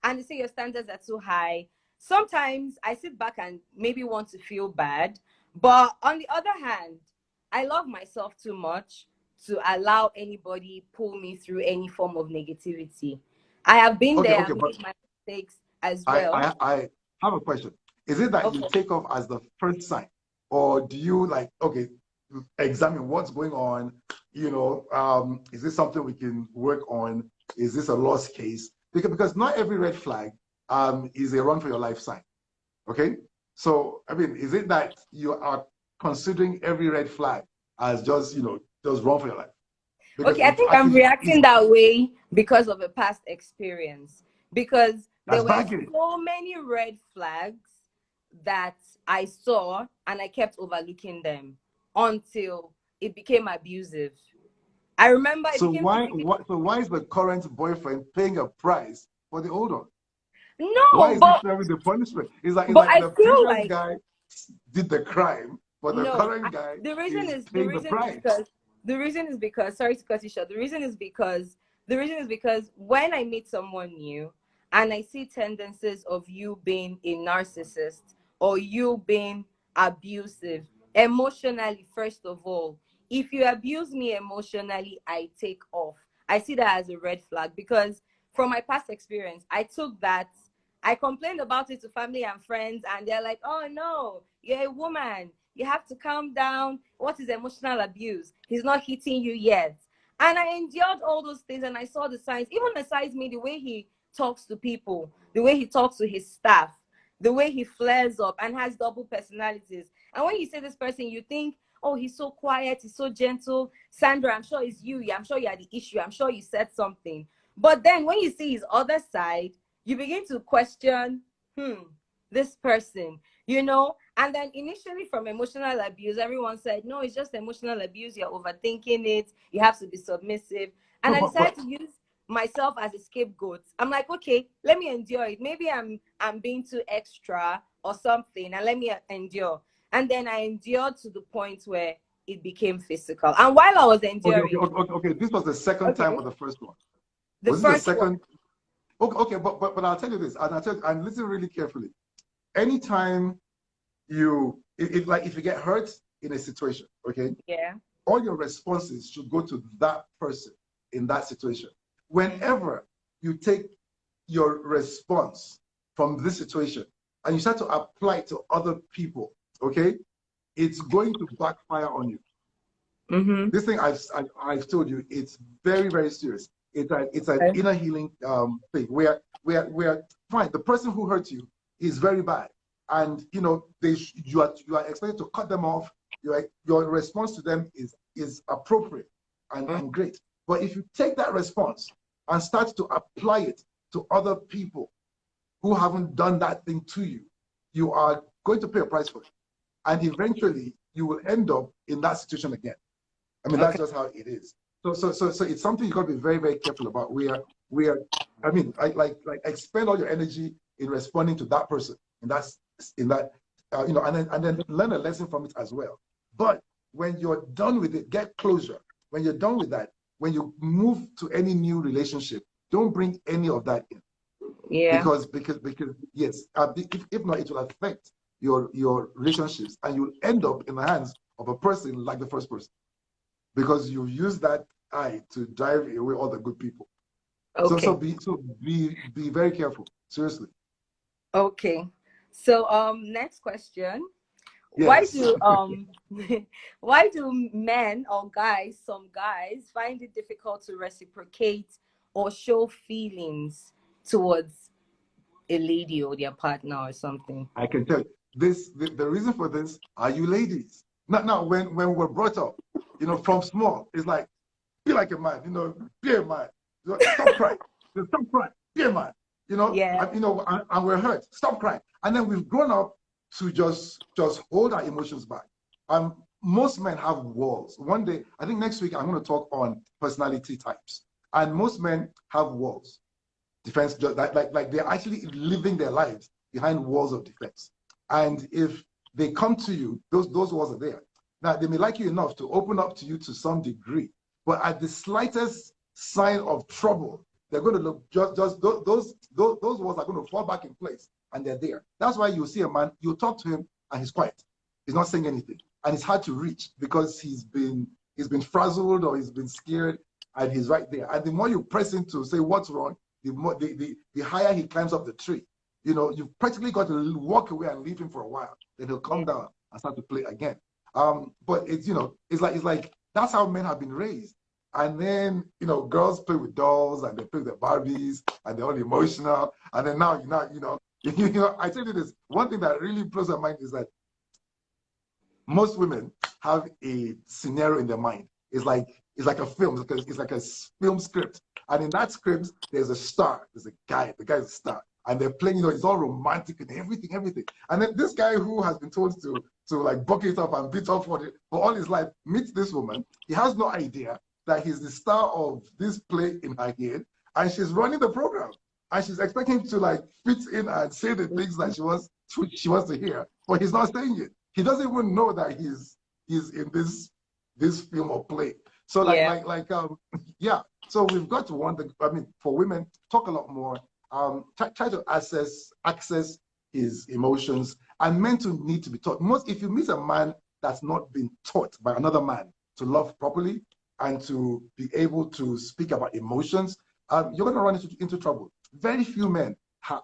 and they say your standards are too high. Sometimes I sit back and maybe want to feel bad, but on the other hand, I love myself too much to allow anybody pull me through any form of negativity. I have been Okay, there okay, and but made my mistakes as I, well. I I have a question. Is it that you Okay. take off as the first sign, or do you, like, okay, examine what's going on? You know, is this something we can work on? Is this a lost case? Because not every red flag is a run for your life sign. Okay, so I mean, is it that you are considering every red flag as just, just run for your life? Because Okay, I it's think I'm actually reacting easy. that way because of a past experience. Because there That's were bargaining. so many red flags that I saw and I kept overlooking them until it became abusive. I remember it So became why physically. what so why is the current boyfriend paying a price for the old one? Why No, is he sharing the punishment? It's but like I the feel previous like guy did the crime, but the no. current guy The paying the reason is price. because sorry to cut you short. The reason is because when I meet someone new and I see tendencies of you being a narcissist or you being abusive emotionally. First of all, if you abuse me emotionally, I take off. I see that as a red flag, because from my past experience, I took that, I complained about it to family and friends, and they're like, oh no, you're a woman, you have to calm down. What is emotional abuse? He's not hitting you yet. And I endured all those things, and I saw the signs. Even besides me, the way he talks to people, the way he talks to his staff, the way he flares up and has double personalities. And when you say this person, you think, oh, he's so quiet, he's so gentle. Sandra, I'm sure it's you. I'm sure you are the issue. I'm sure you said something. But then when you see his other side, you begin to question, this person, you know? And then initially from emotional abuse, everyone said, no, it's just emotional abuse. You're overthinking it. You have to be submissive. And No, I decided but to use myself as a scapegoat. I'm like, okay, let me endure it. Maybe I'm being too extra or something, and let me endure. And then I endured to the point where it became physical. And while I was enduring, okay. This was the second time okay, or the first one? the Was it the first one, second? Okay, but I'll tell you this, and listen really carefully. Anytime like if you get hurt in a situation, okay, yeah, all your responses should go to that person in that situation. Whenever you take your response from this situation and you start to apply it to other people, okay, it's going to backfire on you. mm-hmm. This thing I've told you, it's very, very serious. It's an Okay. inner healing thing where fine, the person who hurt you is very bad, and you know you are expected to cut them off. Your response to them is appropriate and great. But if you take that response and start to apply it to other people who haven't done that thing to you, you are going to pay a price for it, and eventually you will end up in that situation again. I mean, that's Okay. just how it is. So it's something you got to be very, very careful about. I mean, like expend all your energy in responding to that person, and that's in that, you know, and then learn a lesson from it as well. But when you're done with it, get closure. When you're done with that, when you move to any new relationship, don't bring any of that in, Yeah. because yes, if not, it will affect your relationships, and you'll end up in the hands of a person like the first person, because you use that eye to drive away all the good people. Okay. Be very careful. Seriously. Okay. So next question. Why Yes. do why do men or guys, some guys, find it difficult to reciprocate or show feelings towards a lady or their partner or something? I can tell you. The reason for this are you ladies. Now when we're brought up, you know, from small, it's like, be like a man, you know, be a man. You know, stop crying. Stop crying. Be a man. Yeah. You know, and we're hurt. Stop crying. And then we've grown up to just hold our emotions back. Most men have walls. One day, I think next week, I'm going to talk on personality types. And most men have walls. Defense, like they're actually living their lives behind walls of defense. And if they come to you, those walls are there. Now they may like you enough to open up to you to some degree, but at the slightest sign of trouble, they're going to look just those walls are going to fall back in place, and they're there. That's why you see a man, you talk to him, and he's quiet. He's not saying anything, and it's hard to reach because he's been frazzled or he's been scared, and he's right there. And the more you press him to say what's wrong, the higher he climbs up the tree. You know, you've practically got to walk away and leave him for a while. Then he'll come Yeah. down and start to play again. But it's, you know, it's like that's how men have been raised. And then, you know, girls play with dolls and they play with their Barbies and they're all emotional. And then now, you know, I tell you this, one thing that really blows my mind is that most women have a scenario in their mind. It's like a film. It's like a film script. And in that script, there's a star. There's a guy. The guy's a star. And they're playing, you know, it's all romantic and everything. And then this guy who has been told to like buck it up and beat up for all his life meets this woman. He has no idea that he's the star of this play in her head, and she's running the program. And she's expecting him to like fit in and say the things that she wants to hear, but he's not saying it. He doesn't even know that he's in this film or play. So Yeah. yeah. So we've got to I mean, for women, talk a lot more. Try to access his emotions And men too need to be taught. If you meet a man that's not been taught by another man to love properly and to be able to speak about emotions, you're going to run into trouble. Very few men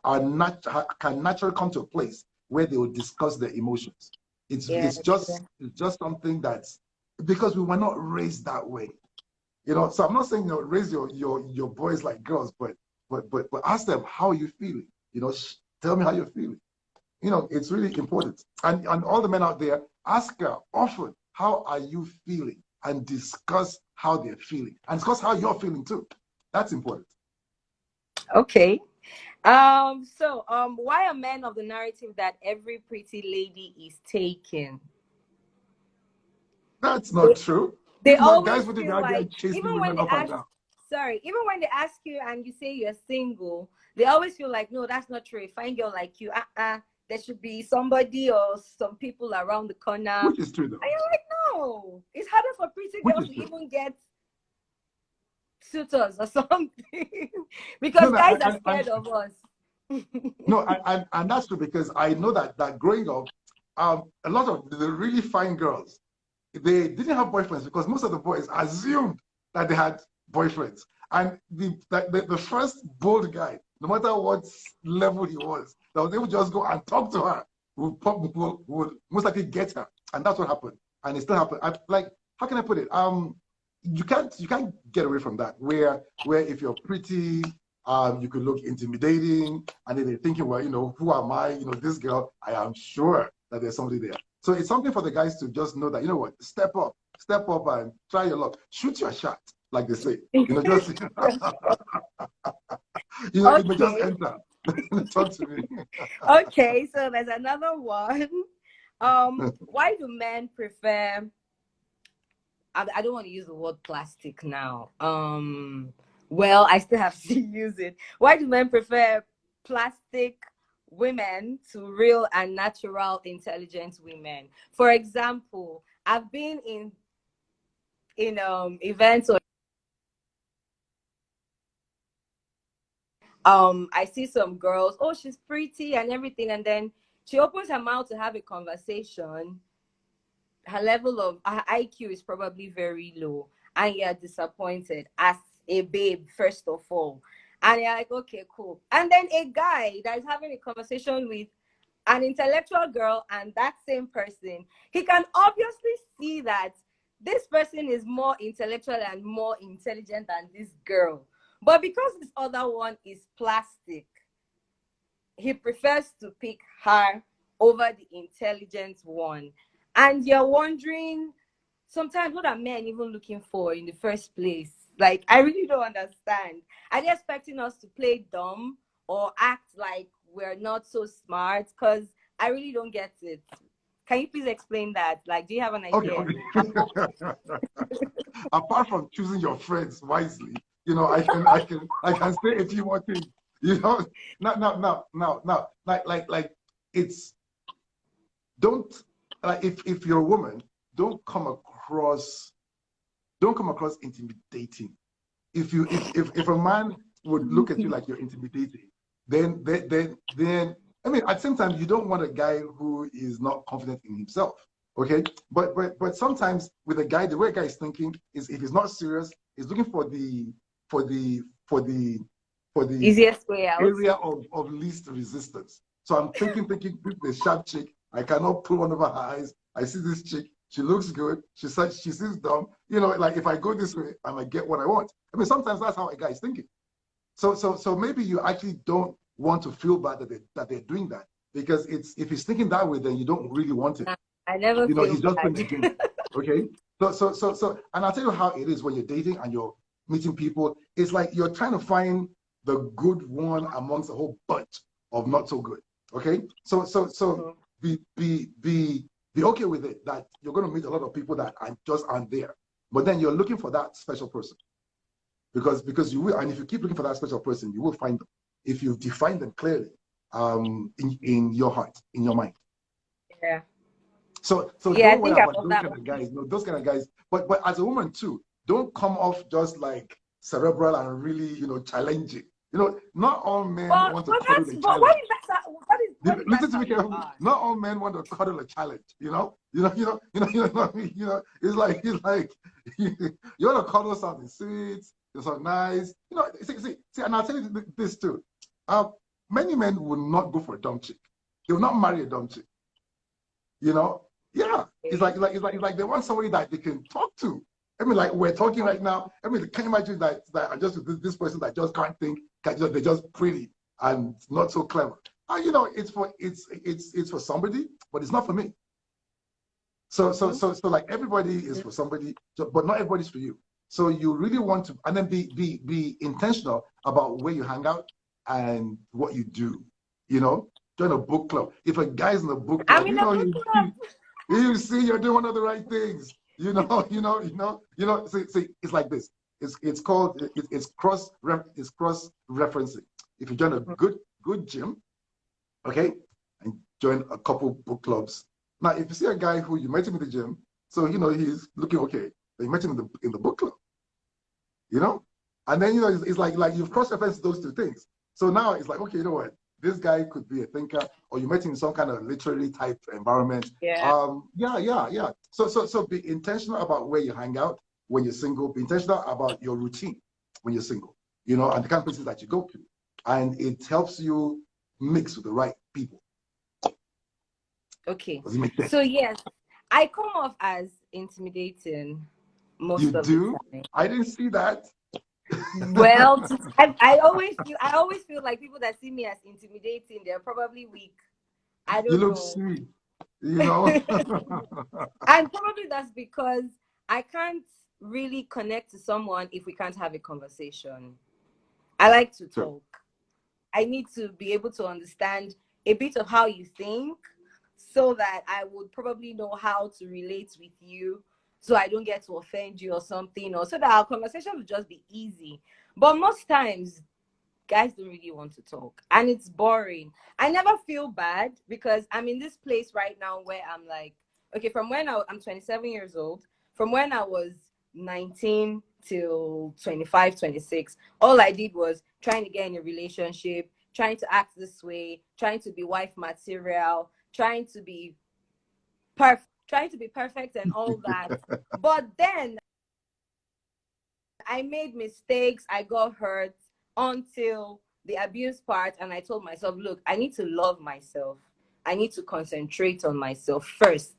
can naturally come to a place where they will discuss their emotions. It's just something that's because we were not raised that way. So I'm not saying raise your boys like girls, but ask them, how are you feeling? Tell me how you're feeling. It's really important. And all the men out there, ask her often, how are you feeling? And discuss how they're feeling. And discuss how you're feeling too. That's important. Okay. Why are men of the narrative that every pretty lady is taken? That's not true. They Not always guys with feel the idea like, chasing even when women they up and ask, down. even when they ask you and you say you're single, they always feel like, no, that's not true. A fine girl like you, there should be somebody or some people around the corner. Which is true though. And you're like, no, it's harder for pretty girls to even get suitors or something because guys are scared of us. No, and that's true, because I know that growing up, a lot of the really fine girls, they didn't have boyfriends because most of the boys assumed that they had boyfriends. And the first bold guy, no matter what level he was, that was able to just go and talk to her, would most likely get her. And that's what happened. And it still happened. How can I put it? You can't get away from that. Where if you're pretty, you could look intimidating, and then they're thinking, well, who am I? This girl, I am sure that there's somebody there. So it's something for the guys to just know that, what, step up and try your luck. Shoot your shot, like they say. Just it may just enter. Talk to me. Okay, so there's another one. Why do men prefer, I don't want to use the word plastic now. Well, I still have to use it. Why do men prefer plastic women to real and natural intelligent women? For example, I've been in events or I see some girls, oh, she's pretty and everything, and then she opens her mouth to have a conversation. Her level of her IQ is probably very low, and you're disappointed as a babe, first of all. And you're like, okay, cool. And then a guy that is having a conversation with an intellectual girl and that same person, he can obviously see that this person is more intellectual and more intelligent than this girl. But because this other one is plastic, he prefers to pick her over the intelligent one. And you're wondering sometimes, what are men even looking for in the first place? Like, I really don't understand. Are they expecting us to play dumb or act like we're not so smart? Because I really don't get it. Can you please explain that? Like, do you have an idea? Okay. Apart from choosing your friends wisely, I can say a few more things. Now, like it's don't if you're a woman, don't come across intimidating. If a man would look at you like you're intimidating, then I mean, at the same time, you don't want a guy who is not confident in himself. Okay, but sometimes with a guy, the way a guy is thinking is, if he's not serious, he's looking for the easiest way out, area of least resistance. So I'm thinking, the sharp chick, I cannot pull one over her eyes. I see this chick, she looks good, she seems dumb. Like, if I go this way, I might get what I want. I mean, sometimes that's how a guy is thinking. So maybe you actually don't want to feel bad that they're doing that, because if he's thinking that way, then you don't really want it. I never feel he's just bad. playing the game. Okay. So, and I'll tell you how it is when you're dating and you're meeting people. It's like you're trying to find the good one amongst a whole bunch of not so good. Okay. So be okay with it, that you're going to meet a lot of people that aren't there, but then you're looking for that special person, because you will, and if you keep looking for that special person, you will find them if you define them clearly, in your heart, in your mind. Yeah. So yeah, don't worry about those kind of guys. No, those kind of guys. But as a woman too, don't come off just like cerebral and really, challenging. You know, not all men But want to but cuddle that's a but what challenge. if that's Listen to how me you carefully. are? Not all men want to cuddle a challenge. You know. It's like you want to cuddle something sweet, something nice. You know, see. And I'll tell you this too. Uh, Many men will not go for a dumb chick. They will not marry a dumb chick. You know, yeah. It's like they want somebody that they can talk to. I mean, like we're talking right now. I mean, can you imagine that I just with this person that just can't think, they're just pretty and not so clever. You know, it's for somebody, but it's not for me. So like everybody is for somebody, but not everybody's for you. So you really want to, and then be intentional about where you hang out and what you do. You know, join a book club. If a guy's in a book I'm club, in you a know, book club. you see you're doing one of the right things. See, it's like this. It's called it's cross referencing. If you join a good gym, okay, and join a couple book clubs. Now, if you see a guy who you met him in the gym, so you know he's looking okay, but you met him in the book club, you know, and then you know it's like you've cross referenced those two things. So now it's like, okay, you know what, this guy could be a thinker, or you met him in some kind of literary type environment. Yeah. Yeah. So be intentional about where you hang out when you're single. Be intentional about your routine when you're single, you know, and the kind of places that you go to, and it helps you mix with the right people. Okay. Does it make sense? So yes, I come off as intimidating You most of the do? time. I didn't see that. Well, I always feel like people that see me as intimidating, they're probably weak. I You don't look know. sweet, you know? And probably that's because I can't really connect to someone if we can't have a conversation. I like to Sure. talk. I need to be able to understand a bit of how you think so that I would probably know how to relate with you so I don't get to offend you or something, or so that our conversation will just be easy. But most times, guys don't really want to talk and it's boring. I never feel bad because I'm in this place right now where I'm like, okay, from when I'm 27 years old, from when I was 19 till 25, 26, all I did was trying to get in a relationship, trying to act this way, trying to be wife material, trying to be perfect and all that. But then I made mistakes, I got hurt until the abuse part, and I told myself, look, I need to love myself. I need to concentrate on myself first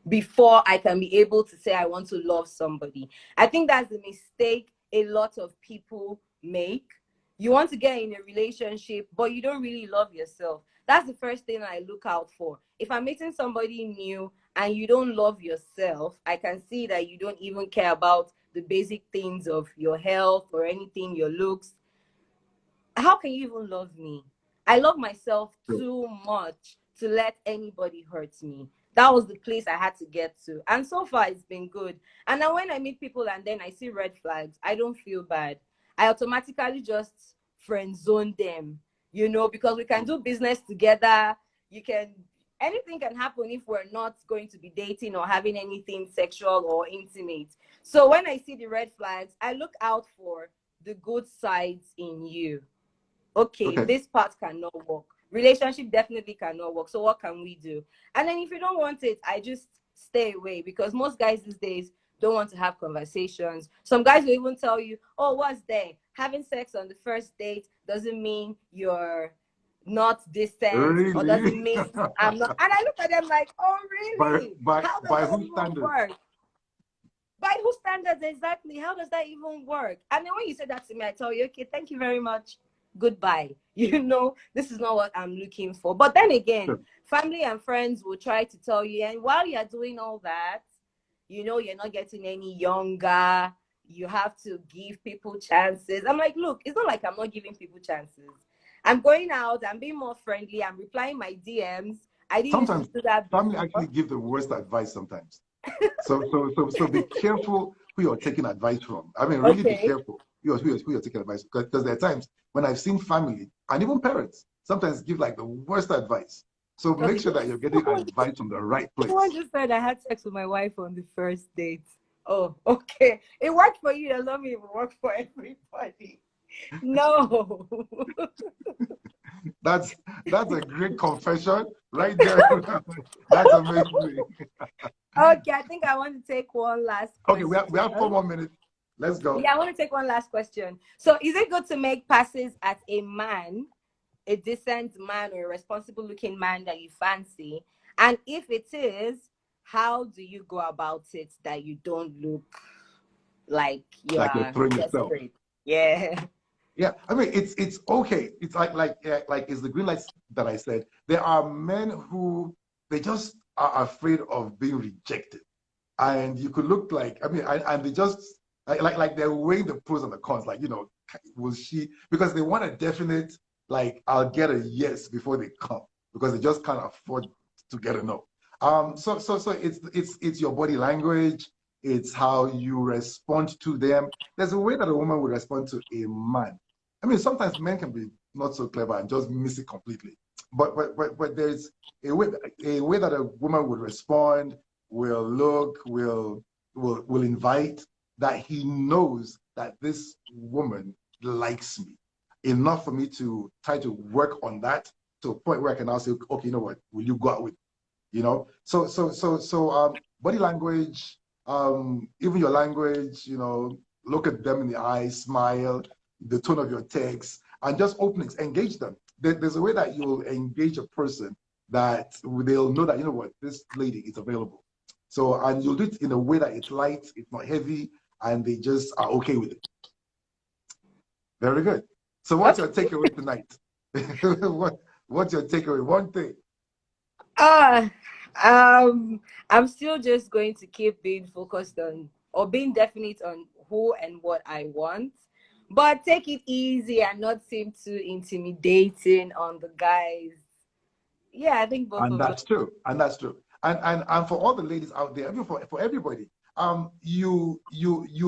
before I can be able to say I want to love somebody. I think that's the mistake a lot of people make. You want to get in a relationship, but you don't really love yourself. That's the first thing I look out for. If I'm meeting somebody new and you don't love yourself, I can see that you don't even care about the basic things of your health or anything, your looks. How can you even love me? I love myself Sure. too much to let anybody hurt me. That was the place I had to get to. And so far, it's been good. And now when I meet people and then I see red flags, I don't feel bad. I automatically just friend zone them, because we can do business together. Anything can happen if we're not going to be dating or having anything sexual or intimate. So when I see the red flags, I look out for the good sides in you. Okay, Okay. this part cannot work. Relationship definitely cannot work. So what can we do? And then if you don't want it, I just stay away, because most guys these days don't want to have conversations. Some guys will even tell you, oh, what's there? Having sex on the first date doesn't mean you're not distant, or Really? doesn't mean I'm not. And I look at them like, oh, by really? by How does by that whose even standards? work? By whose standards exactly? How does that even work? And then when you say that to me, I tell you, okay, thank you very much. Goodbye. This is not what I'm looking for. But then again, Sure. family and friends will try to tell you, and while you're doing all that, you're not getting any younger. You have to give people chances. I'm like, look, it's not like I'm not giving people chances. I'm going out, I'm being more friendly, I'm replying my DMs. I didn't used to Sometimes do that family before. actually give the worst advice sometimes. So be careful who you're taking advice from. I mean, really be Okay. careful who you're taking advice, because there are times when I've seen family and even parents sometimes give like the worst advice. So make Okay. sure that you're getting advice from the right Someone place. just said I had sex with my wife on the first date. Oh, okay. It worked for you. Does not mean it will work for everybody. No. That's that's a great confession right there. That's amazing. Okay, I think I want to take one last Okay, question. we have 4 more minutes. Let's go. Yeah, I want to take one last question. So, is it good to make passes at a man, a decent man or a responsible looking man that you fancy? And if it is, how do you go about it that you don't look like you Like you're are throwing yourself. desperate? Yeah. Yeah, I mean it's okay. It's like it's the green lights that I said. There are men who they just are afraid of being rejected, and you could look like I mean, and they just like they're weighing the pros and the cons. Like will she? Because they want a definite like I'll get a yes before they come because they just can't afford to get a no. So it's your body language. It's how you respond to them. There's a way that a woman would respond to a man. I mean, sometimes men can be not so clever and just miss it completely. But there's a way that a woman would respond, will look, will invite, that he knows that this woman likes me enough for me to try to work on that to a point where I can now say, okay, you know what, will you go out with me? So body language, even your language, look at them in the eyes, smile, the tone of your text, and just openings, engage them. There's a way that you'll engage a person that they'll know that, you know what, this lady is available. So, and you'll do it in a way that it's light, it's not heavy, and they just are okay with it. Very good. So what's your takeaway tonight? What's your takeaway? One thing. Uh, I'm still just going to keep being focused on or being definite on who and what I want, but take it easy and not seem too intimidating on the guys. Yeah, I think both And of us. that's true. And that's true. And for all the ladies out there, I mean for everybody, you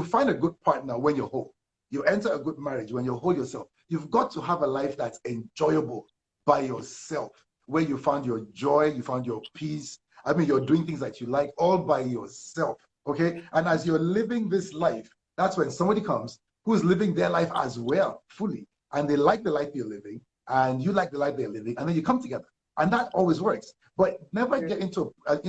find a good partner when you're whole. You enter a good marriage when you hold yourself. You've got to have a life that's enjoyable by yourself, where you found your joy, you found your peace. I mean, you're doing things that you like all by yourself. Okay. And as you're living this life, that's when somebody comes who's living their life as well, fully. And they like the life you're living, and you like the life they're living, and then you come together. And that always works. But never get into a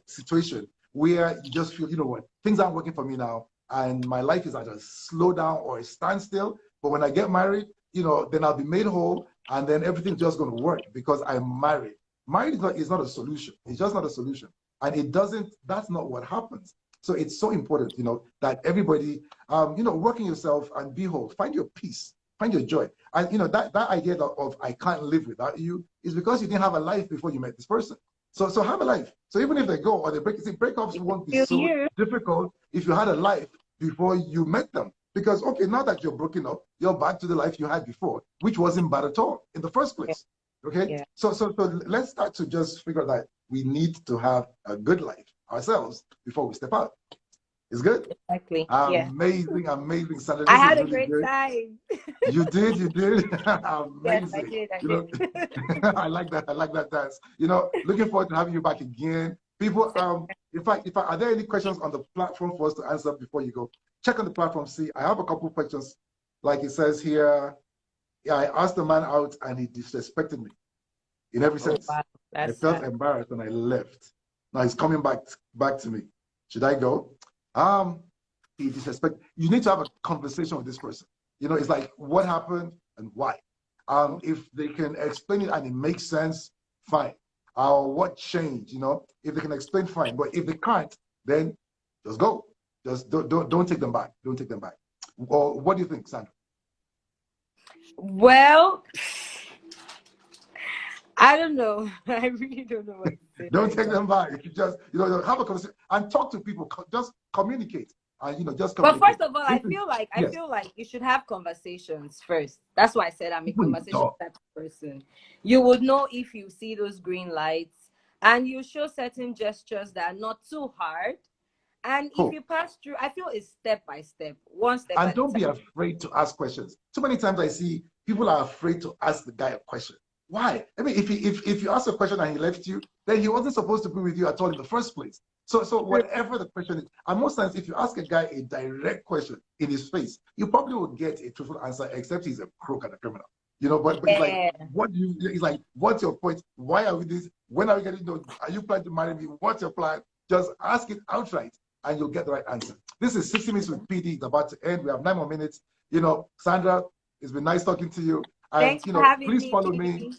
situation where you just feel, you know what, things aren't working for me now, and my life is at a slowdown or a standstill. But when I get married, then I'll be made whole, and then everything's just going to work because I'm married. Married is not a solution. It's just not a solution, and it doesn't. That's not what happens. So it's so important, that everybody, work in yourself and be whole. Find your peace. Find your joy. And that idea of I can't live without you is because you didn't have a life before you met this person. So have a life. So even if they go or they break, breakups won't be so difficult if you had a life before you met them. Because okay, now that you're broken up, you're back to the life you had before, which wasn't bad at all in the first place. Okay? Yeah. So let's start to just figure that we need to have a good life ourselves before we step out. It's good. Exactly. Amazing, amazing, Sandra. I This had is a really great great. time. You did. Yes, I Amazing. did. I like that. I like that dance. Looking forward to having you back again. People, in fact, are there any questions on the platform for us to answer before you go? Check on the platform. See, I have a couple of questions. Like it says here, yeah, I asked the man out and he disrespected me in every sense. Wow. I felt sad. embarrassed and I left. Now he's coming back to me. Should I go? He disrespect. You need to have a conversation with this person. It's like what happened and why. If they can explain it and it makes sense, fine. Or what changed, if they can explain, fine. But if they can't, then just go. Just don't take them back. Don't take them back. Or what do you think, Sandra? Well, I don't know. I really don't know what to say. Don't take them back. You just have a conversation and talk to people. Just communicate. And just communicate. But first of all, I feel like you should have conversations first. That's why I said I'm a conversation type of person. You would know if you see those green lights, and you show certain gestures that are not too hard. And if you pass through, I feel it's step by step, one step. And don't be afraid to ask questions. Too many times I see people are afraid to ask the guy a question. Why? I mean, if you ask a question and he left you, then he wasn't supposed to be with you at all in the first place. So whatever the question is, and most times if you ask a guy a direct question in his face, you probably will get a truthful answer, except he's a crook and a criminal. But it's like, Yeah. what do you? It's like, what's your point? Why are we this? When are we getting? Are you planning to marry me? What's your plan? Just ask it outright, and you'll get the right answer. This is 60 minutes with PD. It's about to end. We have 9 more minutes. Sandra, it's been nice talking to you. And Thanks for having please me. follow me.